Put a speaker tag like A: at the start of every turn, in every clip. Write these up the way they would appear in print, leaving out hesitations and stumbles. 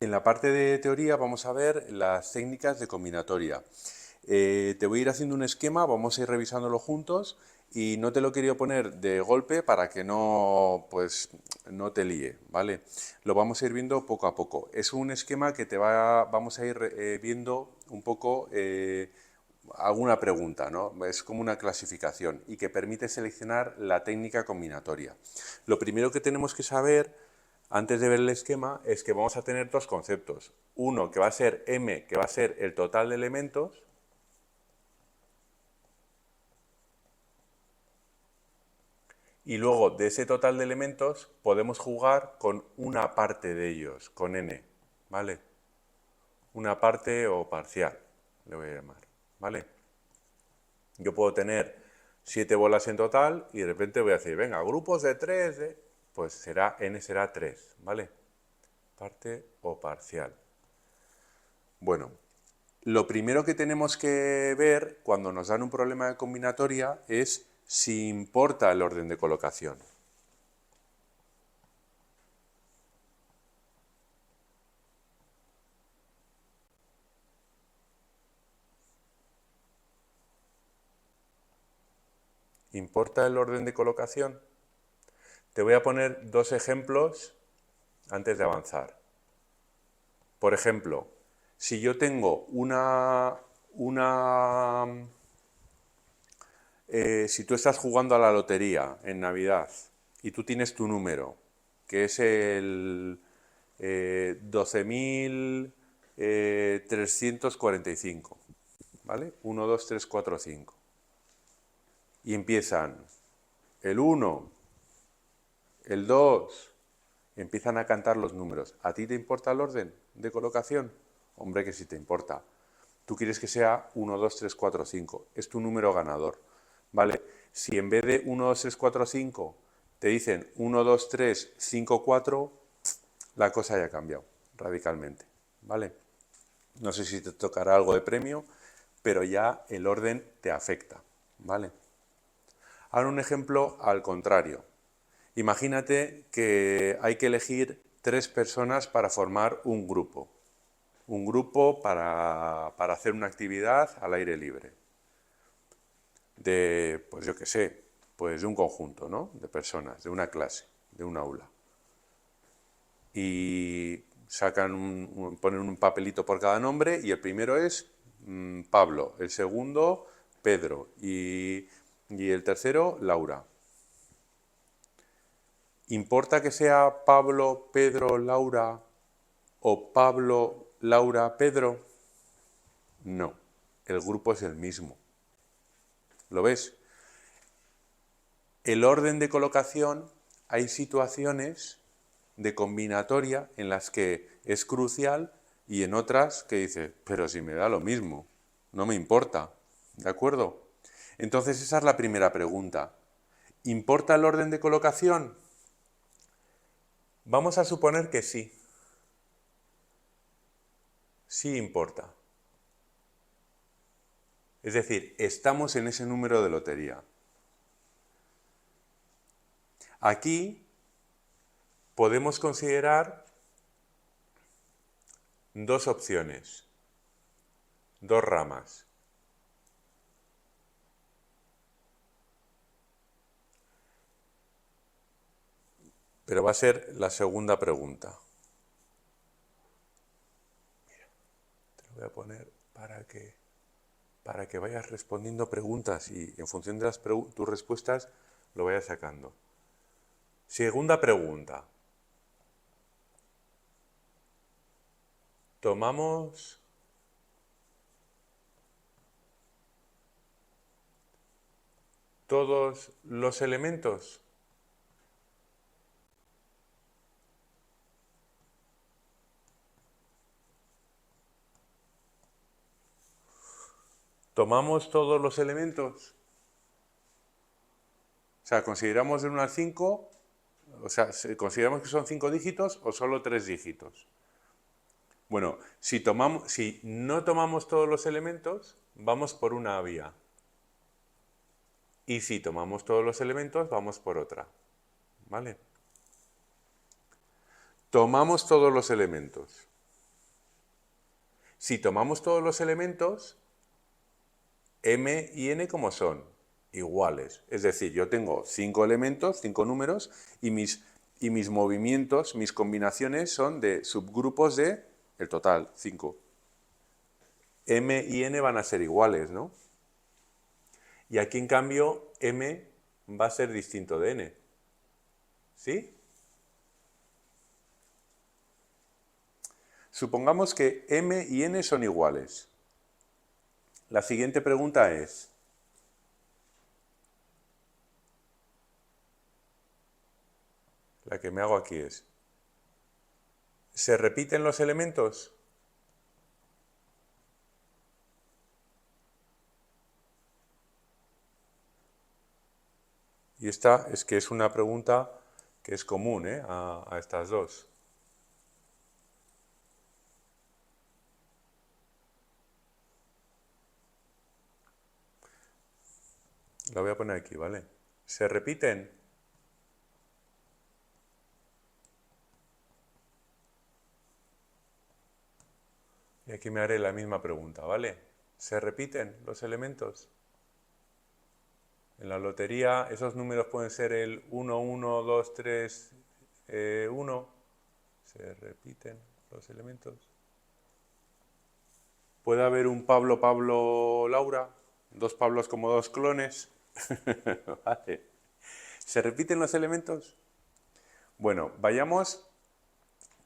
A: En la parte de teoría vamos a ver las técnicas de combinatoria. Te voy a ir haciendo un esquema, vamos a ir revisándolo juntos y no te lo quería poner de golpe para que no, pues, no te líe, ¿vale? Lo vamos a ir viendo poco a poco. Es un esquema que vamos a ir viendo un poco alguna pregunta, ¿no? Es como una clasificación y que permite seleccionar la técnica combinatoria. Lo primero que tenemos que saber antes de ver el esquema es que vamos a tener dos conceptos. Uno que va a ser M, que va a ser el total de elementos, y luego de ese total de elementos podemos jugar con una parte de ellos, con N, ¿vale? Una parte o parcial, le voy a llamar, ¿vale? Yo puedo tener 7 bolas en total y de repente voy a decir, venga, grupos de 3, pues será N será 3, ¿vale? Parte o parcial. Bueno, lo primero que tenemos que ver cuando nos dan un problema de combinatoria es si importa el orden de colocación. ¿Importa el orden de colocación? Te voy a poner dos ejemplos antes de avanzar. Por ejemplo, si yo tengo si tú estás jugando a la lotería en Navidad y tú tienes tu número, que es el 12.345, ¿vale? 1, 2, 3, 4, 5. Y empiezan el 1, el 2, empiezan a cantar los números. ¿A ti te importa el orden de colocación? Hombre, que sí te importa. Tú quieres que sea 1, 2, 3, 4, 5. Es tu número ganador. ¿Vale? Si en vez de 1, 2, 3, 4, 5 te dicen 1, 2, 3, 5, 4, la cosa ya ha cambiado radicalmente. ¿Vale? No sé si te tocará algo de premio, pero ya el orden te afecta. ¿Vale? Ahora un ejemplo al contrario. Imagínate que hay que elegir 3 personas para formar un grupo. Un grupo para hacer una actividad al aire libre. De, pues yo qué sé, pues de un conjunto, ¿no? De personas, de una clase, de un aula. Y ponen un papelito por cada nombre y el primero es Pablo, el segundo Pedro y el tercero Laura. ¿Importa que sea Pablo, Pedro, Laura o Pablo, Laura, Pedro? No, el grupo es el mismo. ¿Lo ves? El orden de colocación, hay situaciones de combinatoria en las que es crucial y en otras que dices, pero si me da lo mismo, no me importa, ¿de acuerdo? Entonces esa es la primera pregunta. ¿Importa el orden de colocación? Vamos a suponer que sí. Sí importa. Es decir, estamos en ese número de lotería. Aquí podemos considerar dos opciones, dos ramas. Pero va a ser la segunda pregunta. Mira, te lo voy a poner para que vayas respondiendo preguntas y en función de tus respuestas lo vayas sacando. Segunda pregunta. ¿Tomamos todos los elementos? ¿Tomamos todos los elementos? O sea, ¿consideramos de 1 al 5? O sea, ¿consideramos que son 5 dígitos o solo 3 dígitos? Bueno, si no tomamos todos los elementos, vamos por una vía. Y si tomamos todos los elementos, vamos por otra. ¿Vale? Tomamos todos los elementos. Si tomamos todos los elementos, m y n, ¿cómo son? Iguales. Es decir, yo tengo 5 elementos, 5 números, y mis movimientos, mis combinaciones son de subgrupos de el total, 5. M y n van a ser iguales, ¿no? Y aquí, en cambio, m va a ser distinto de n. ¿Sí? Supongamos que m y n son iguales. La siguiente pregunta es, la que me hago aquí es, ¿se repiten los elementos? Y esta es que es una pregunta que es común, a estas dos. La voy a poner aquí, ¿vale? ¿Se repiten? Y aquí me haré la misma pregunta, ¿vale? ¿Se repiten los elementos? En la lotería esos números pueden ser el 1, 1, 2, 3, 1. ¿Se repiten los elementos? ¿Puede haber un Pablo, Pablo, Laura? ¿Dos Pablos como dos clones? Vale. ¿Se repiten los elementos? Bueno, vayamos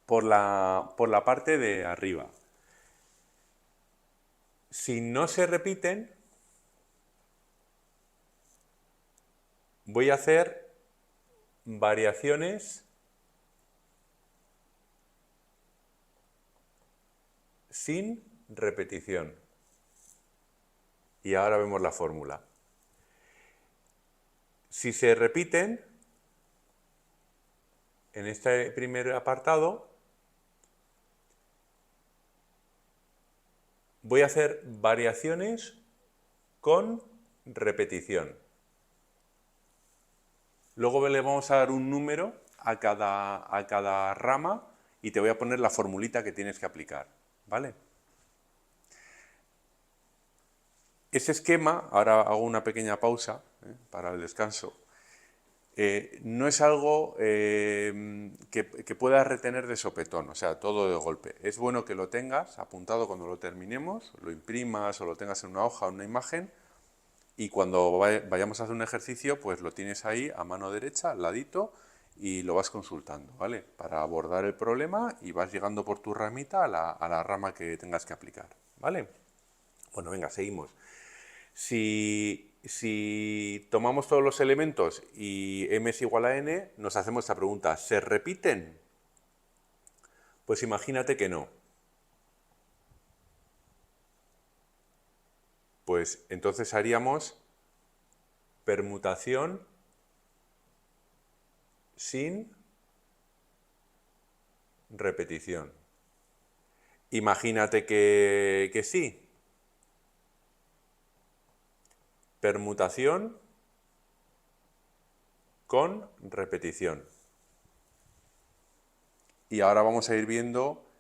A: por la parte de arriba. Si no se repiten, voy a hacer variaciones sin repetición. Y ahora vemos la fórmula. Si se repiten, en este primer apartado, voy a hacer variaciones con repetición. Luego le vamos a dar un número a cada rama y te voy a poner la formulita que tienes que aplicar, ¿vale? Ese esquema, ahora hago una pequeña pausa para el descanso, no es algo que puedas retener de sopetón, o sea, todo de golpe. Es bueno que lo tengas apuntado cuando lo terminemos, lo imprimas o lo tengas en una hoja o en una imagen, y cuando vayamos a hacer un ejercicio, pues lo tienes ahí a mano derecha, al ladito, y lo vas consultando, ¿vale? Para abordar el problema y vas llegando por tu ramita a la rama que tengas que aplicar, ¿vale? Bueno, venga, seguimos. Si tomamos todos los elementos y m es igual a n, nos hacemos esta pregunta, ¿se repiten? Pues imagínate que no. Pues entonces haríamos permutación sin repetición. Imagínate que sí. Permutación con repetición. Y ahora vamos a ir viendo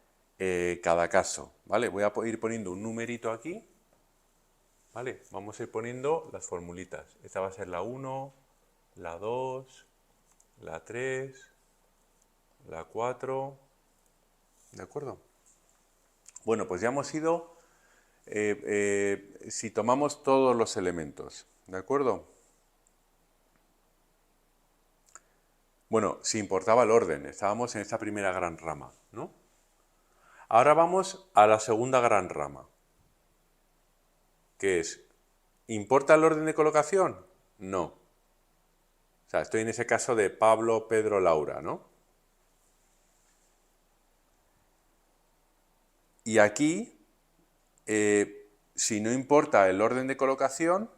A: cada caso, ¿vale? Voy a ir poniendo un numerito aquí, ¿vale? Vamos a ir poniendo las formulitas. Esta va a ser la 1, la 2, la 3, la 4, ¿de acuerdo? Bueno, pues ya hemos ido, si tomamos todos los elementos, ¿de acuerdo? Bueno, si importaba el orden, estábamos en esta primera gran rama, ¿no? Ahora vamos a la segunda gran rama, que es, ¿importa el orden de colocación? No. O sea, estoy en ese caso de Pablo, Pedro, Laura, ¿no? Y aquí, si no importa el orden de colocación,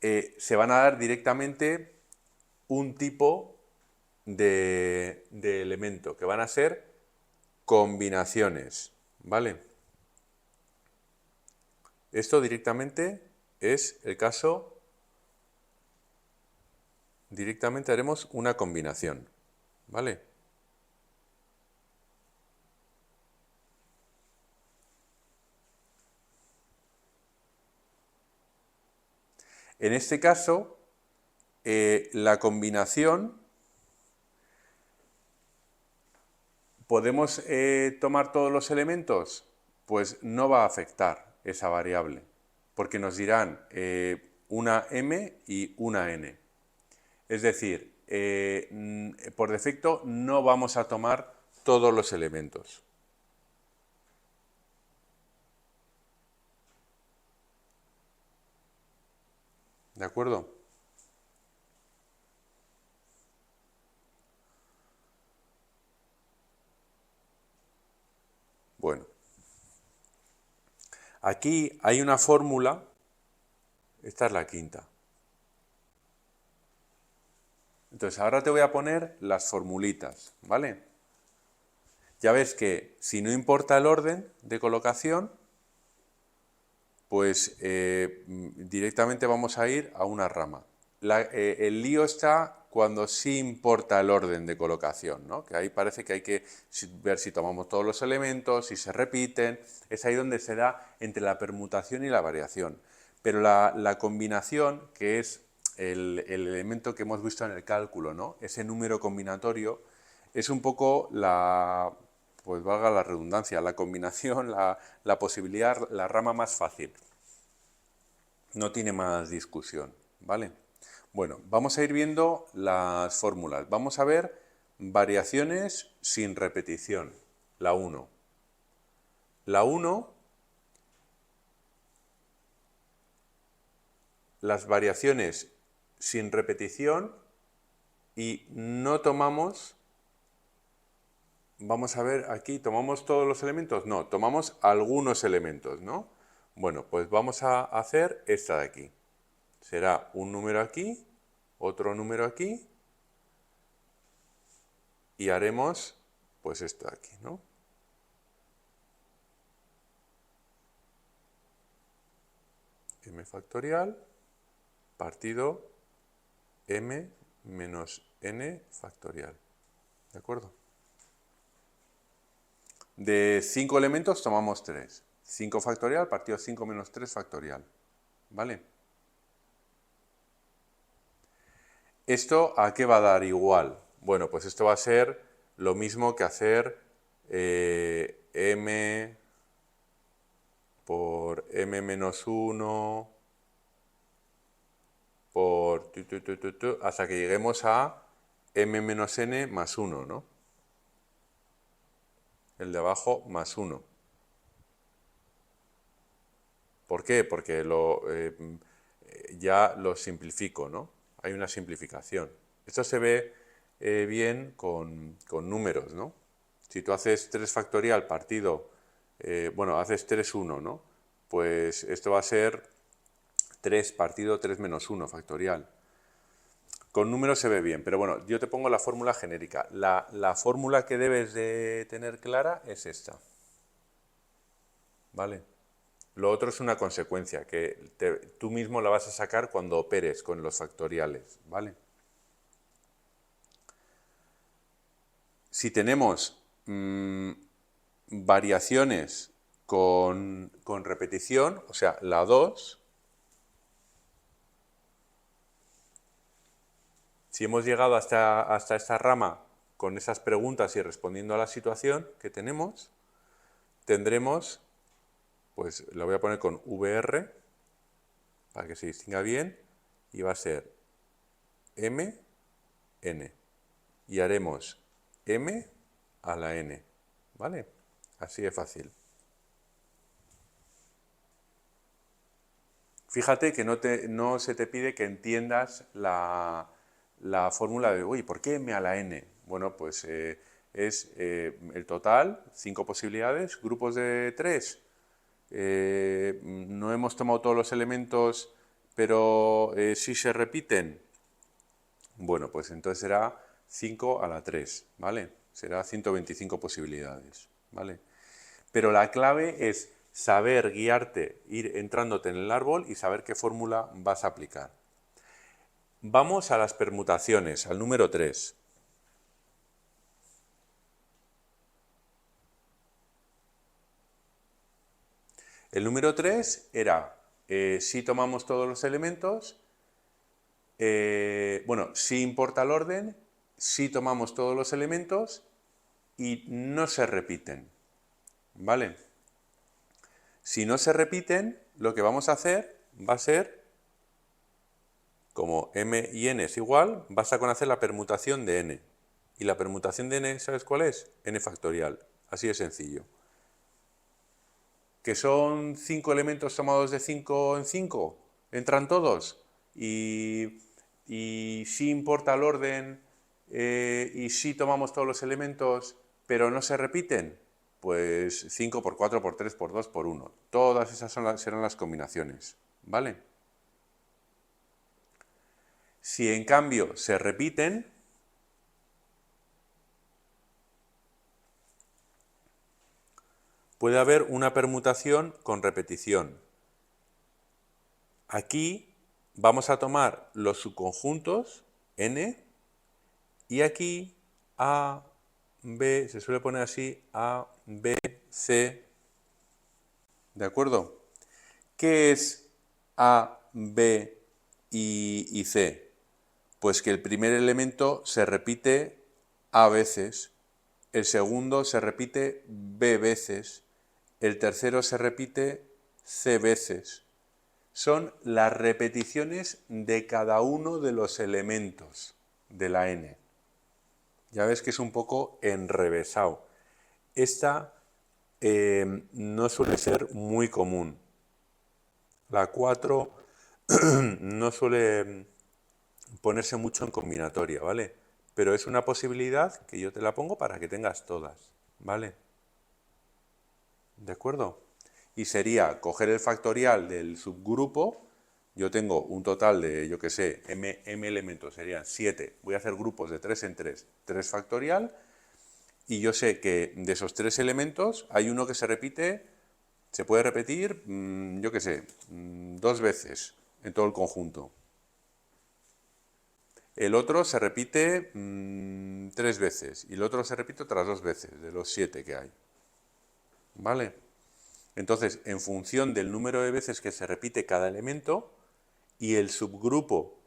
A: se van a dar directamente un tipo de elemento, que van a ser combinaciones, ¿vale? Esto directamente es el caso, directamente haremos una combinación, ¿vale? En este caso, la combinación, ¿podemos tomar todos los elementos? Pues no va a afectar esa variable, porque nos dirán una m y una n. Es decir, por defecto no vamos a tomar todos los elementos. ¿De acuerdo? Bueno, aquí hay una fórmula, esta es la quinta. Entonces ahora te voy a poner las formulitas, ¿vale? Ya ves que si no importa el orden de colocación, pues directamente vamos a ir a una rama. El lío está cuando sí importa el orden de colocación, ¿no? Que ahí parece que hay que ver si tomamos todos los elementos, si se repiten, es ahí donde se da entre la permutación y la variación. Pero la combinación, que es el elemento que hemos visto en el cálculo, ¿no? Ese número combinatorio, es un poco la, pues valga la redundancia, la combinación, la posibilidad, la rama más fácil. No tiene más discusión, ¿vale? Bueno, vamos a ir viendo las fórmulas. Vamos a ver variaciones sin repetición, la 1. La 1, las variaciones sin repetición y no tomamos, vamos a ver aquí, ¿tomamos todos los elementos? No, tomamos algunos elementos, ¿no? Bueno, pues vamos a hacer esta de aquí. Será un número aquí, otro número aquí, y haremos pues esto de aquí, ¿no? M factorial partido m menos n factorial. ¿De acuerdo? De 5 elementos tomamos 3. 5 factorial partido 5 menos 3 factorial. ¿Vale? ¿Esto a qué va a dar igual? Bueno, pues esto va a ser lo mismo que hacer m por m menos 1 por hasta que lleguemos a m menos n más 1, ¿no? El de abajo más 1. ¿Por qué? Porque ya lo simplifico, ¿no? Hay una simplificación. Esto se ve bien con números, ¿no? Si tú haces 3 factorial partido, bueno, haces 3, 1, ¿no? Pues esto va a ser 3 partido 3 menos 1 factorial. Con números se ve bien, pero bueno, yo te pongo la fórmula genérica. La fórmula que debes de tener clara es esta. ¿Vale? Lo otro es una consecuencia, que tú mismo la vas a sacar cuando operes con los factoriales, ¿vale? Si tenemos variaciones con repetición, o sea, la 2, si hemos llegado hasta esta rama con esas preguntas y respondiendo a la situación que tenemos, tendremos, pues la voy a poner con VR, para que se distinga bien, y va a ser m, n. Y haremos m a la n, ¿vale? Así de fácil. Fíjate que no se te pide que entiendas la fórmula de, uy, ¿por qué m a la n? Bueno, pues es el total, 5 posibilidades, grupos de 3. No hemos tomado todos los elementos, pero sí se repiten. Bueno, pues entonces será 5 a la 3, ¿vale? Será 125 posibilidades, ¿vale? Pero la clave es saber guiarte, ir entrándote en el árbol y saber qué fórmula vas a aplicar. Vamos a las permutaciones, al número 3. El número 3 era, si tomamos todos los elementos, bueno, sí importa el orden, sí tomamos todos los elementos y no se repiten, ¿vale? Si no se repiten, lo que vamos a hacer va a ser, como m y n es igual, basta con hacer la permutación de n. Y la permutación de n, ¿sabes cuál es? N factorial. Así de sencillo. ¿Que son 5 elementos tomados de 5 en 5? ¿Entran todos? Y sí importa el orden y sí tomamos todos los elementos, pero no se repiten. Pues 5 por 4 por 3 por 2 por 1. Todas esas serán las combinaciones, ¿vale? Si en cambio se repiten, puede haber una permutación con repetición. Aquí vamos a tomar los subconjuntos n y aquí A, B, se suele poner así, A, B, C, ¿de acuerdo? ¿Qué es A, B y C? Pues que el primer elemento se repite A veces, el segundo se repite B veces, el tercero se repite C veces. Son las repeticiones de cada uno de los elementos de la n. Ya ves que es un poco enrevesado. Esta no suele ser muy común. La 4 no suele ponerse mucho en combinatoria, ¿vale? Pero es una posibilidad que yo te la pongo para que tengas todas, ¿vale? ¿De acuerdo? Y sería coger el factorial del subgrupo. Yo tengo un total de, yo qué sé, m elementos, serían 7. Voy a hacer grupos de 3 en 3, 3 factorial. Y yo sé que de esos 3 elementos hay uno que se repite, se puede repetir, yo qué sé, 2 veces en todo el conjunto. El otro se repite 3 veces y el otro se repite otras 2 veces, de los 7 que hay. ¿Vale? Entonces, en función del número de veces que se repite cada elemento y el subgrupo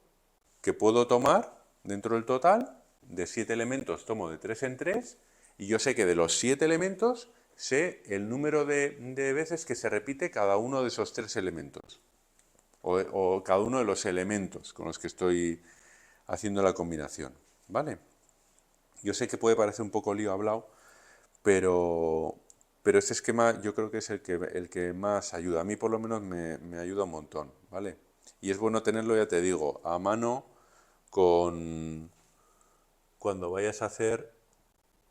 A: que puedo tomar dentro del total, de 7 elementos tomo de 3 en 3, y yo sé que de los 7 elementos sé el número de veces que se repite cada uno de esos 3 elementos, o cada uno de los elementos con los que estoy haciendo la combinación, ¿vale? Yo sé que puede parecer un poco lío hablado, pero este esquema yo creo que es el que más ayuda. A mí por lo menos me ayuda un montón, ¿vale? Y es bueno tenerlo, ya te digo, a mano cuando vayas a hacer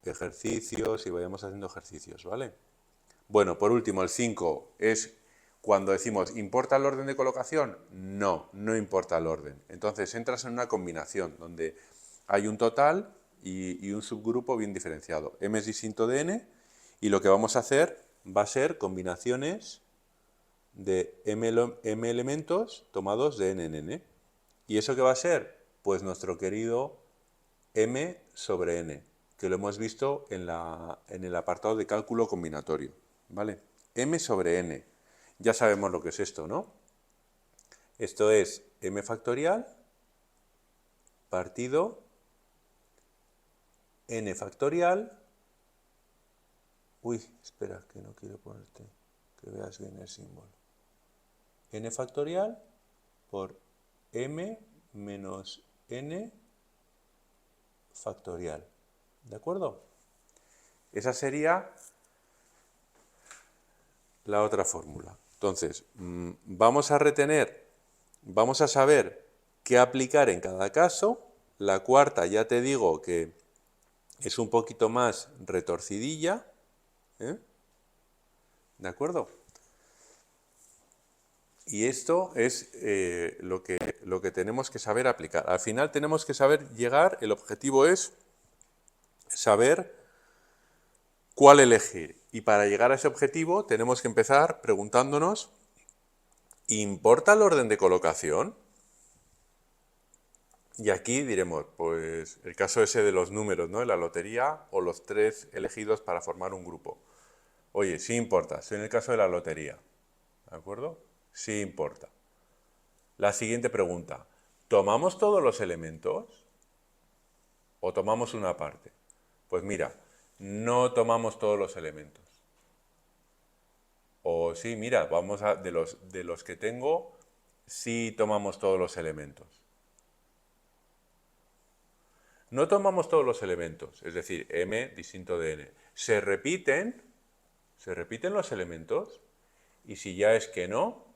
A: ejercicios y vayamos haciendo ejercicios, ¿vale? Bueno, por último, el 5 es cuando decimos, ¿importa el orden de colocación? No, no importa el orden. Entonces entras en una combinación donde hay un total y un subgrupo bien diferenciado. M es distinto de n y lo que vamos a hacer va a ser combinaciones de m elementos tomados de n en n. ¿Y eso qué va a ser? Pues nuestro querido m sobre n, que lo hemos visto en el apartado de cálculo combinatorio, ¿vale? M sobre n. Ya sabemos lo que es esto, ¿no? Esto es m factorial partido n factorial. Uy, espera, que no quiero ponerte, que veas bien el símbolo. N factorial por m menos n factorial. ¿De acuerdo? Esa sería la otra fórmula. Entonces, vamos a retener, vamos a saber qué aplicar en cada caso. La cuarta ya te digo que es un poquito más retorcidilla, ¿eh? ¿De acuerdo? Y esto es lo que tenemos que saber aplicar. Al final tenemos que saber llegar, el objetivo es saber cuál elegir. Y para llegar a ese objetivo tenemos que empezar preguntándonos, ¿importa el orden de colocación? Y aquí diremos, pues el caso ese de los números, ¿no? De la lotería o los 3 elegidos para formar un grupo. Oye, sí importa, estoy en el caso de la lotería, ¿de acuerdo? Sí importa. La siguiente pregunta, ¿tomamos todos los elementos o tomamos una parte? Pues mira, no tomamos todos los elementos. O sí, mira, vamos a, de los que tengo, sí tomamos todos los elementos. No tomamos todos los elementos, es decir, m distinto de n. Se repiten los elementos, y si ya es que no,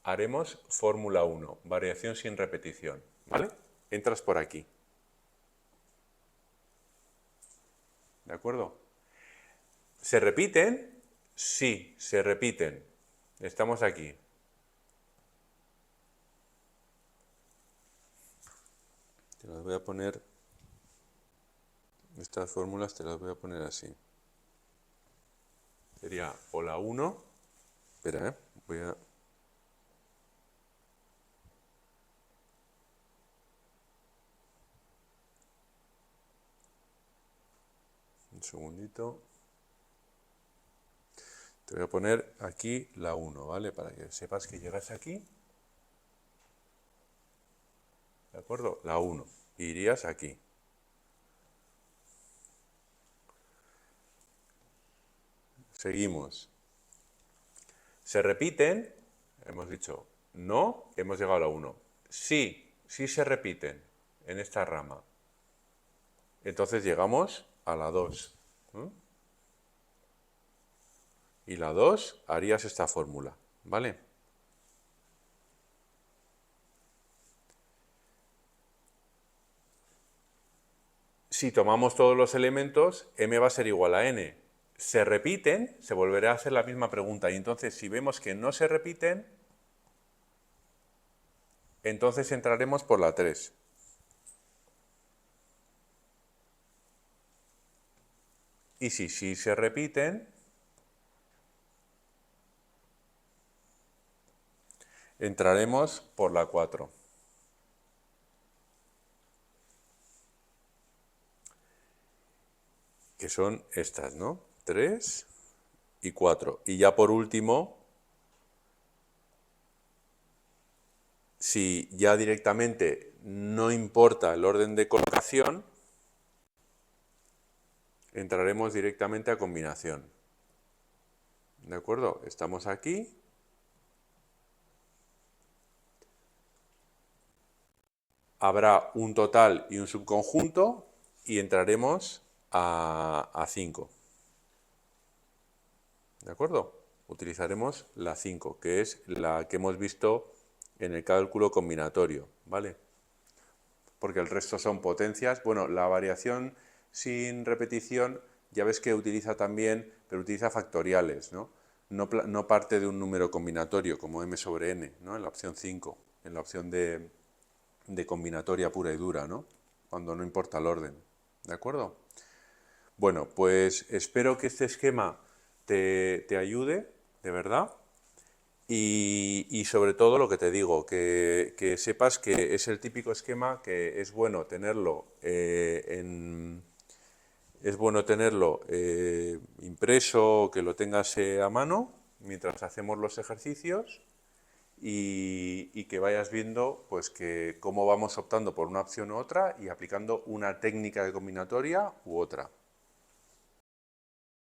A: haremos fórmula 1, variación sin repetición, ¿vale? Entras por aquí. ¿De acuerdo? ¿Se repiten? Sí, se repiten. Estamos aquí. Te las voy a poner, estas fórmulas te las voy a poner así. Sería o la 1, espera, voy a... Un segundito. Te voy a poner aquí la 1, ¿vale? Para que sepas que llegas aquí. ¿De acuerdo? La 1. Irías aquí. Seguimos. Se repiten, hemos dicho no, hemos llegado a la 1. Sí, sí se repiten en esta rama. Entonces llegamos a la 2. Y la 2 harías esta fórmula, ¿vale? Si tomamos todos los elementos, m va a ser igual a n. Se repiten, se volverá a hacer la misma pregunta. Y entonces, si vemos que no se repiten, entonces entraremos por la 3. Y si sí se repiten, entraremos por la 4. Que son estas, ¿no? 3 y 4. Y ya por último, si ya directamente no importa el orden de colocación, entraremos directamente a combinación. ¿De acuerdo? Estamos aquí. Habrá un total y un subconjunto y entraremos a 5. ¿De acuerdo? Utilizaremos la 5, que es la que hemos visto en el cálculo combinatorio, ¿vale? Porque el resto son potencias. Bueno, la variación sin repetición ya ves que utiliza también, pero utiliza factoriales, ¿no? No parte de un número combinatorio como m sobre n, ¿no? En la opción 5, en la opción de combinatoria pura y dura, ¿no? Cuando no importa el orden, ¿de acuerdo? Bueno, pues espero que este esquema te ayude, de verdad, y sobre todo lo que te digo, que sepas que es el típico esquema que es bueno tenerlo impreso, que lo tengas a mano mientras hacemos los ejercicios y que vayas viendo pues que cómo vamos optando por una opción u otra y aplicando una técnica de combinatoria u otra.